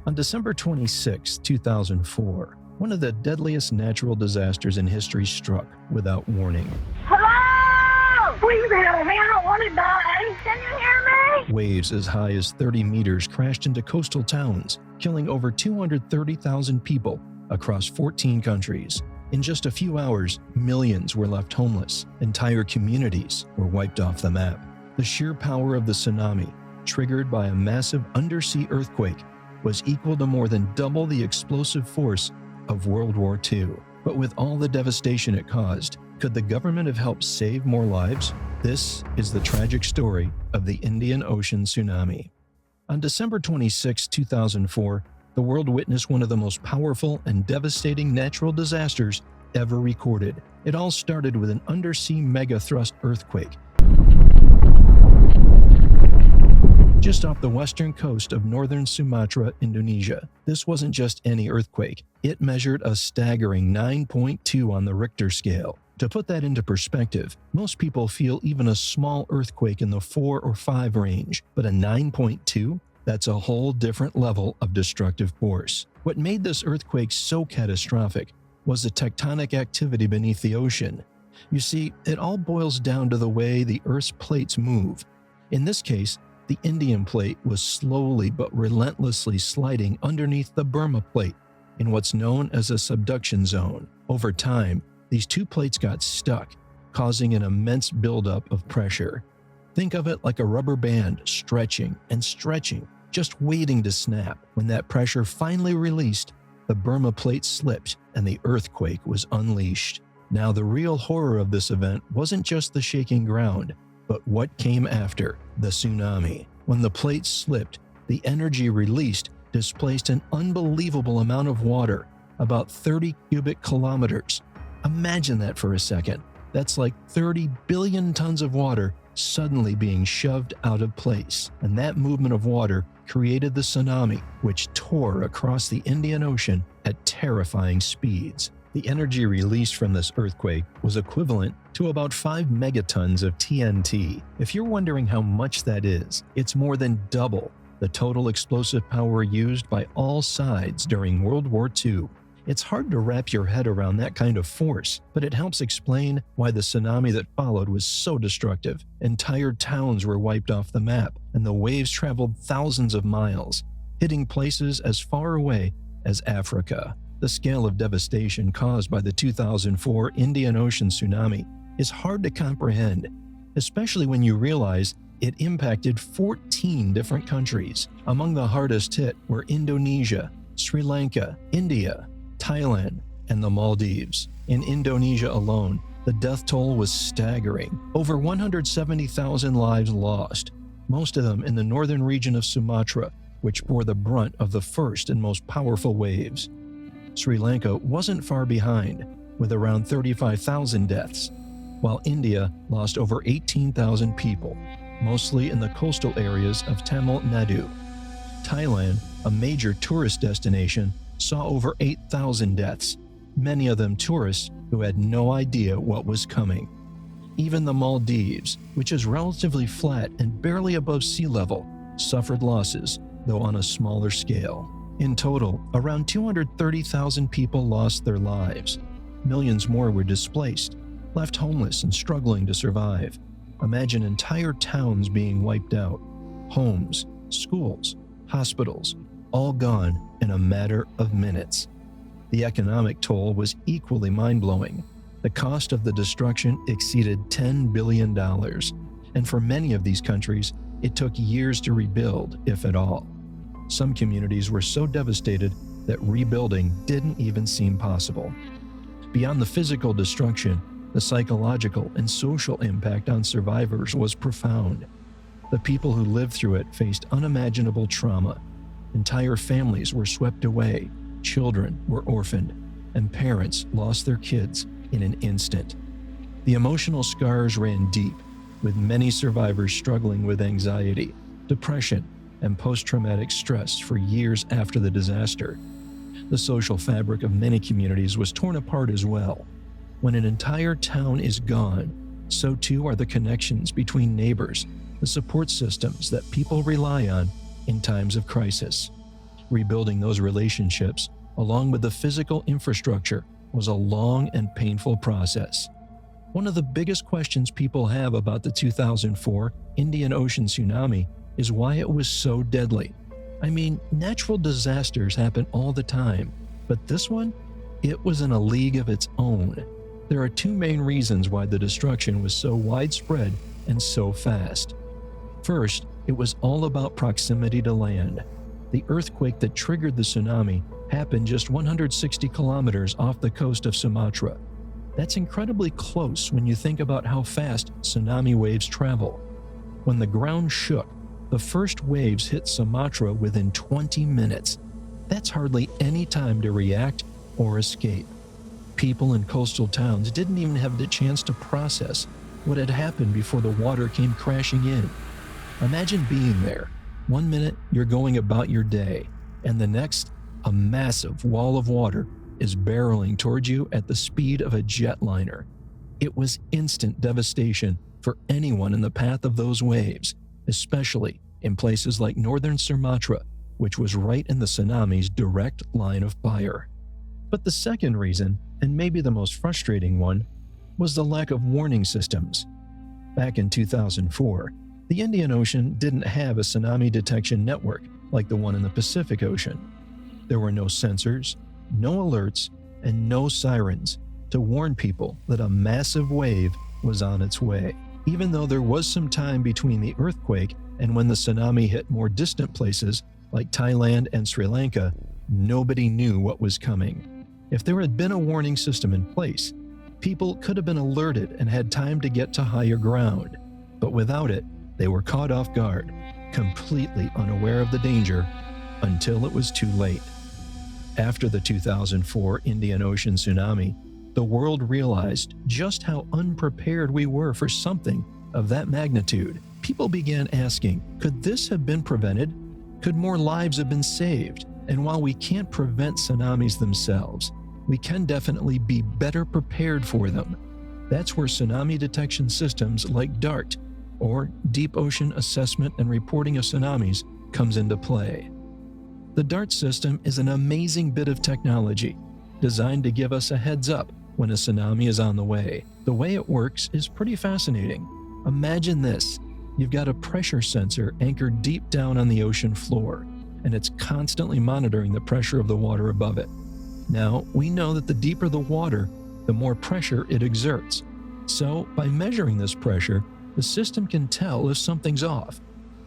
On December 26, 2004, one of the deadliest natural disasters in history struck without warning. Hello! Please help me, I don't want to die. Can you hear me? Waves as high as 30 meters crashed into coastal towns, killing over 230,000 people across 14 countries. In just a few hours, millions were left homeless. Entire communities were wiped off the map. The sheer power of the tsunami, triggered by a massive undersea earthquake, was equal to more than double the explosive force of World War II. But with all the devastation it caused, could the government have helped save more lives? This is the tragic story of the Indian Ocean tsunami. On December 26, 2004, the world witnessed one of the most powerful and devastating natural disasters ever recorded. It all started with an undersea megathrust earthquake just off the western coast of northern Sumatra, Indonesia. This wasn't just any earthquake. It measured a staggering 9.2 on the Richter scale. To put that into perspective, most people feel even a small earthquake in the 4 or 5 range, but a 9.2? That's a whole different level of destructive force. What made this earthquake so catastrophic was the tectonic activity beneath the ocean. You see, it all boils down to the way the Earth's plates move. In this case, the Indian plate was slowly but relentlessly sliding underneath the Burma plate in what's known as a subduction zone. Over time, these two plates got stuck, causing an immense buildup of pressure. Think of it like a rubber band stretching and stretching, just waiting to snap. When that pressure finally released, the Burma plate slipped and the earthquake was unleashed. Now, the real horror of this event wasn't just the shaking ground, but what came after, the tsunami. When the plate slipped, the energy released displaced an unbelievable amount of water, about 30 cubic kilometers. Imagine that for a second. That's like 30 billion tons of water suddenly being shoved out of place. And that movement of water created the tsunami, which tore across the Indian Ocean at terrifying speeds. The energy released from this earthquake was equivalent to about 5 megatons of TNT. If you're wondering how much that is, it's more than double the total explosive power used by all sides during World War II. It's hard to wrap your head around that kind of force, but it helps explain why the tsunami that followed was so destructive. Entire towns were wiped off the map, and the waves traveled thousands of miles, hitting places as far away as Africa. The scale of devastation caused by the 2004 Indian Ocean tsunami is hard to comprehend, especially when you realize it impacted 14 different countries. Among the hardest hit were Indonesia, Sri Lanka, India, Thailand, and the Maldives. In Indonesia alone, the death toll was staggering. Over 170,000 lives lost, most of them in the northern region of Sumatra, which bore the brunt of the first and most powerful waves. Sri Lanka wasn't far behind, with around 35,000 deaths, while India lost over 18,000 people, mostly in the coastal areas of Tamil Nadu. Thailand, a major tourist destination, saw over 8,000 deaths, many of them tourists who had no idea what was coming. Even the Maldives, which is relatively flat and barely above sea level, suffered losses, though on a smaller scale. In total, around 230,000 people lost their lives. Millions more were displaced, left homeless and struggling to survive. Imagine entire towns being wiped out. Homes, schools, hospitals, all gone in a matter of minutes. The economic toll was equally mind-blowing. The cost of the destruction exceeded $10 billion, and for many of these countries, it took years to rebuild, if at all. Some communities were so devastated that rebuilding didn't even seem possible. Beyond the physical destruction, the psychological and social impact on survivors was profound. The people who lived through it faced unimaginable trauma. Entire families were swept away, children were orphaned, and parents lost their kids in an instant. The emotional scars ran deep, with many survivors struggling with anxiety, depression, and post-traumatic stress for years after the disaster. The social fabric of many communities was torn apart as well. When an entire town is gone, so too are the connections between neighbors, the support systems that people rely on in times of crisis. Rebuilding those relationships, along with the physical infrastructure, was a long and painful process. One of the biggest questions people have about the 2004 Indian Ocean tsunami is why it was so deadly. I mean, natural disasters happen all the time, but this one? It was in a league of its own. There are two main reasons why the destruction was so widespread and so fast. First, it was all about proximity to land. The earthquake that triggered the tsunami happened just 160 kilometers off the coast of Sumatra. That's incredibly close when you think about how fast tsunami waves travel. When the ground shook, the first waves hit Sumatra within 20 minutes. That's hardly any time to react or escape. People in coastal towns didn't even have the chance to process what had happened before the water came crashing in. Imagine being there. 1 minute you're going about your day, and the next, a massive wall of water is barreling towards you at the speed of a jetliner. It was instant devastation for anyone in the path of those waves, especially in places like northern Sumatra, which was right in the tsunami's direct line of fire. But the second reason, and maybe the most frustrating one, was the lack of warning systems. Back in 2004, the Indian Ocean didn't have a tsunami detection network like the one in the Pacific Ocean. There were no sensors, no alerts, and no sirens to warn people that a massive wave was on its way. Even though there was some time between the earthquake and when the tsunami hit more distant places like Thailand and Sri Lanka, nobody knew what was coming. If there had been a warning system in place, people could have been alerted and had time to get to higher ground. But without it, they were caught off guard, completely unaware of the danger, until it was too late. After the 2004 Indian Ocean tsunami, the world realized just how unprepared we were for something of that magnitude. People began asking, could this have been prevented? Could more lives have been saved? And while we can't prevent tsunamis themselves, we can definitely be better prepared for them. That's where tsunami detection systems like DART, or Deep Ocean Assessment and Reporting of Tsunamis, comes into play. The DART system is an amazing bit of technology designed to give us a heads up when a tsunami is on the way. The way it works is pretty fascinating. Imagine this. You've got a pressure sensor anchored deep down on the ocean floor, and it's constantly monitoring the pressure of the water above it. Now, we know that the deeper the water, the more pressure it exerts. So, by measuring this pressure, the system can tell if something's off.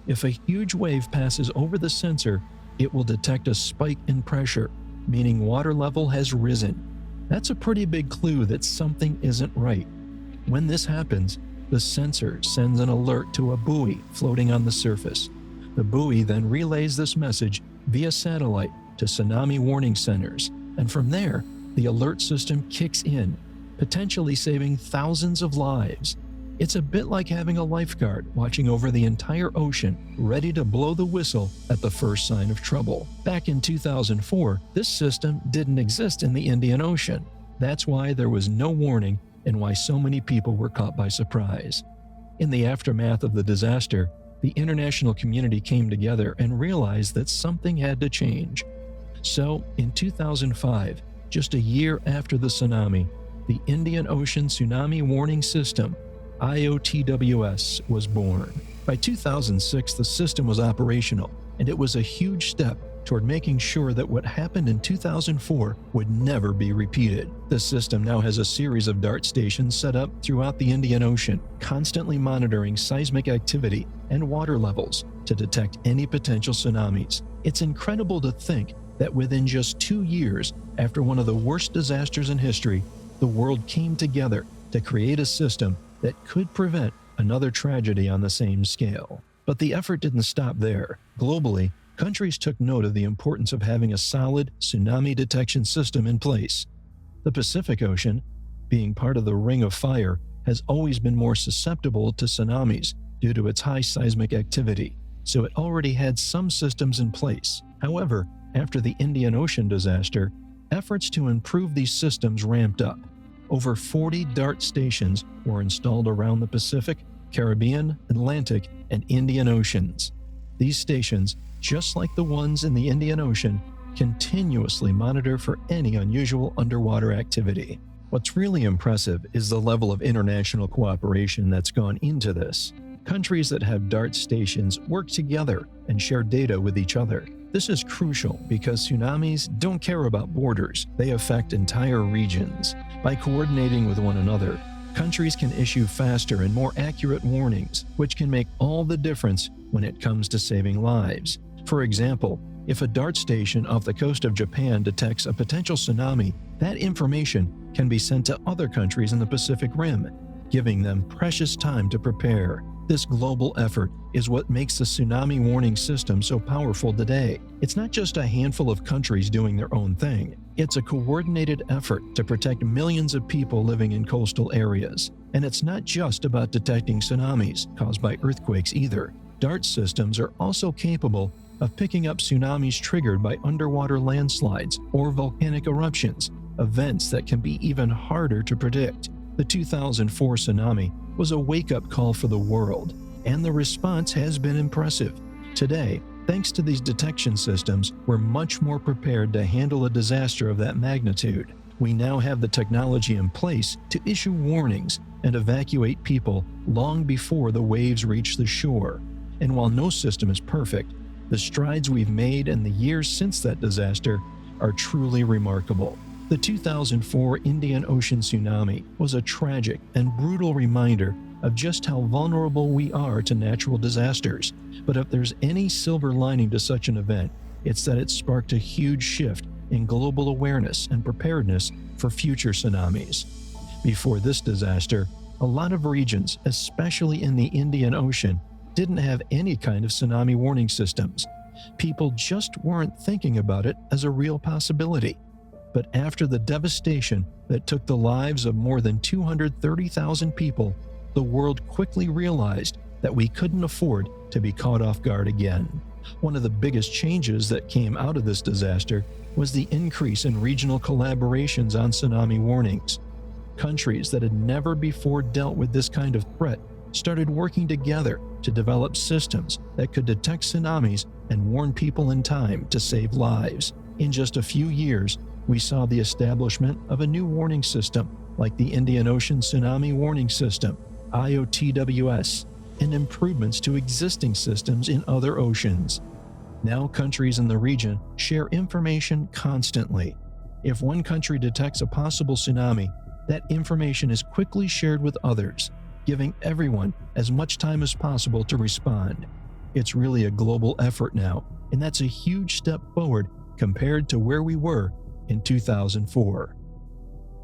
If a huge wave passes over the sensor, it will detect a spike in pressure, meaning water level has risen. That's a pretty big clue that something isn't right. When this happens, the sensor sends an alert to a buoy floating on the surface. The buoy then relays this message via satellite to tsunami warning centers, and from there, the alert system kicks in, potentially saving thousands of lives. It's a bit like having a lifeguard watching over the entire ocean, ready to blow the whistle at the first sign of trouble. Back in 2004, this system didn't exist in the Indian Ocean. That's why there was no warning and why so many people were caught by surprise. In the aftermath of the disaster, the international community came together and realized that something had to change. So, in 2005, just a year after the tsunami, the Indian Ocean Tsunami Warning System, IOTWS, was born. By 2006, the system was operational, and it was a huge step toward making sure that what happened in 2004 would never be repeated. The system now has a series of DART stations set up throughout the Indian Ocean, constantly monitoring seismic activity and water levels to detect any potential tsunamis. It's incredible to think that within just 2 years after one of the worst disasters in history, the world came together to create a system that could prevent another tragedy on the same scale. But the effort didn't stop there. Globally, countries took note of the importance of having a solid tsunami detection system in place. The Pacific Ocean, being part of the Ring of Fire, has always been more susceptible to tsunamis due to its high seismic activity, so it already had some systems in place. However, after the Indian Ocean disaster, efforts to improve these systems ramped up. Over 40 DART stations were installed around the Pacific, Caribbean, Atlantic, and Indian Oceans. These stations, just like the ones in the Indian Ocean, continuously monitor for any unusual underwater activity. What's really impressive is the level of international cooperation that's gone into this. Countries that have DART stations work together and share data with each other. This is crucial because tsunamis don't care about borders, they affect entire regions. By coordinating with one another, countries can issue faster and more accurate warnings, which can make all the difference when it comes to saving lives. For example, if a DART station off the coast of Japan detects a potential tsunami, that information can be sent to other countries in the Pacific Rim, giving them precious time to prepare. This global effort is what makes the tsunami warning system so powerful today. It's not just a handful of countries doing their own thing. It's a coordinated effort to protect millions of people living in coastal areas. And it's not just about detecting tsunamis caused by earthquakes either. DART systems are also capable of picking up tsunamis triggered by underwater landslides or volcanic eruptions, events that can be even harder to predict. The 2004 tsunami was a wake-up call for the world, and the response has been impressive. Today, thanks to these detection systems, we're much more prepared to handle a disaster of that magnitude. We now have the technology in place to issue warnings and evacuate people long before the waves reach the shore. And while no system is perfect, the strides we've made in the years since that disaster are truly remarkable. The 2004 Indian Ocean tsunami was a tragic and brutal reminder of just how vulnerable we are to natural disasters. But if there's any silver lining to such an event, it's that it sparked a huge shift in global awareness and preparedness for future tsunamis. Before this disaster, a lot of regions, especially in the Indian Ocean, didn't have any kind of tsunami warning systems. People just weren't thinking about it as a real possibility. But after the devastation that took the lives of more than 230,000 people, the world quickly realized that we couldn't afford to be caught off guard again. One of the biggest changes that came out of this disaster was the increase in regional collaborations on tsunami warnings. Countries that had never before dealt with this kind of threat started working together to develop systems that could detect tsunamis and warn people in time to save lives. In just a few years, we saw the establishment of a new warning system like the Indian Ocean Tsunami Warning System, IOTWS, and improvements to existing systems in other oceans. Now countries in the region share information constantly. If one country detects a possible tsunami, that information is quickly shared with others, giving everyone as much time as possible to respond. It's really a global effort now, and that's a huge step forward compared to where we were in 2004.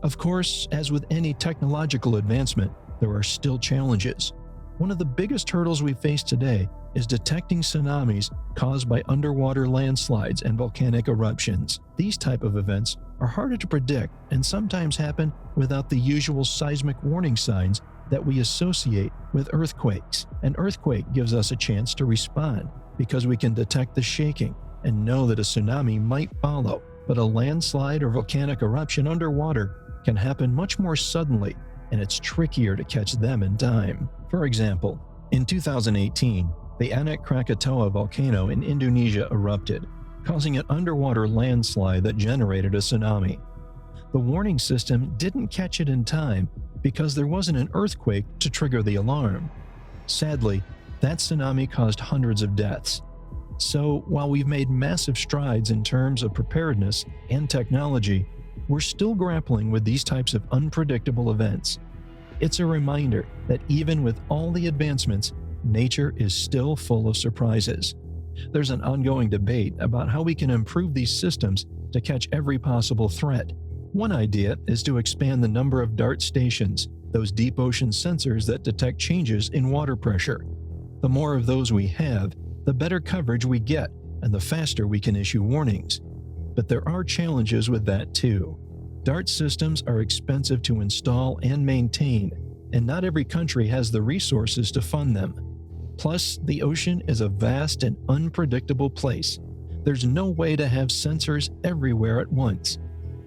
Of course, as with any technological advancement, there are still challenges. One of the biggest hurdles we face today is detecting tsunamis caused by underwater landslides and volcanic eruptions. These type of events are harder to predict and sometimes happen without the usual seismic warning signs that we associate with earthquakes. An earthquake gives us a chance to respond because we can detect the shaking and know that a tsunami might follow, but a landslide or volcanic eruption underwater can happen much more suddenly, and it's trickier to catch them in time. For example, in 2018, the Anak Krakatoa volcano in Indonesia erupted, causing an underwater landslide that generated a tsunami. The warning system didn't catch it in time because there wasn't an earthquake to trigger the alarm. Sadly, that tsunami caused hundreds of deaths. So, while we've made massive strides in terms of preparedness and technology, we're still grappling with these types of unpredictable events. It's a reminder that even with all the advancements, nature is still full of surprises. There's an ongoing debate about how we can improve these systems to catch every possible threat. One idea is to expand the number of DART stations, those deep ocean sensors that detect changes in water pressure. The more of those we have, the better coverage we get and the faster we can issue warnings. But there are challenges with that too. DART systems are expensive to install and maintain, and not every country has the resources to fund them. Plus, the ocean is a vast and unpredictable place. There's no way to have sensors everywhere at once.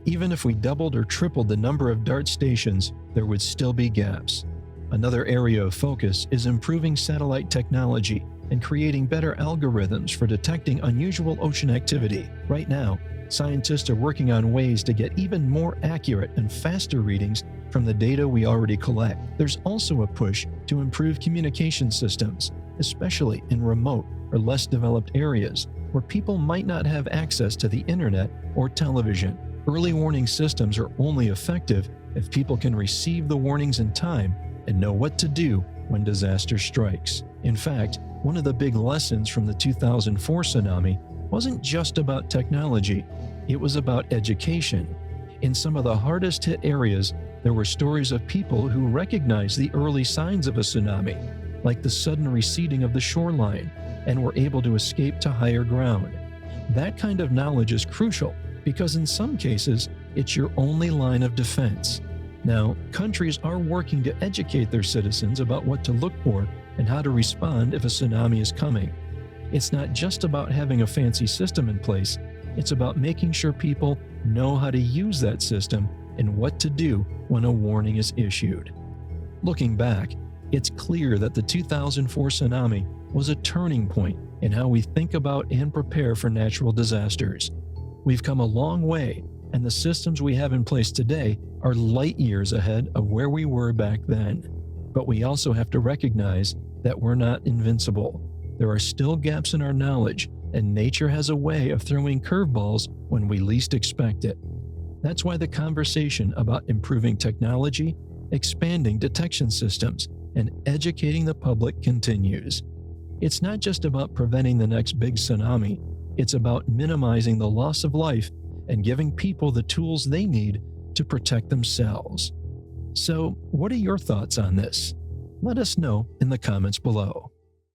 Even if we doubled or tripled the number of DART stations, there would still be gaps. Another area of focus is improving satellite technology and creating better algorithms for detecting unusual ocean activity. Right now, scientists are working on ways to get even more accurate and faster readings from the data we already collect. There's also a push to improve communication systems, especially in remote or less developed areas where people might not have access to the internet or television. Early warning systems are only effective if people can receive the warnings in time and know what to do when disaster strikes. In fact, one of the big lessons from the 2004 tsunami wasn't just about technology, it was about education. In some of the hardest hit areas, there were stories of people who recognized the early signs of a tsunami, like the sudden receding of the shoreline, and were able to escape to higher ground. That kind of knowledge is crucial because in some cases, it's your only line of defense. Now, countries are working to educate their citizens about what to look for and how to respond if a tsunami is coming. It's not just about having a fancy system in place, it's about making sure people know how to use that system and what to do when a warning is issued. Looking back, it's clear that the 2004 tsunami was a turning point in how we think about and prepare for natural disasters. We've come a long way, and the systems we have in place today are light years ahead of where we were back then. But we also have to recognize that we're not invincible. There are still gaps in our knowledge, and nature has a way of throwing curveballs when we least expect it. That's why the conversation about improving technology, expanding detection systems, and educating the public continues. It's not just about preventing the next big tsunami, it's about minimizing the loss of life and giving people the tools they need to protect themselves. So, what are your thoughts on this? Let us know in the comments below.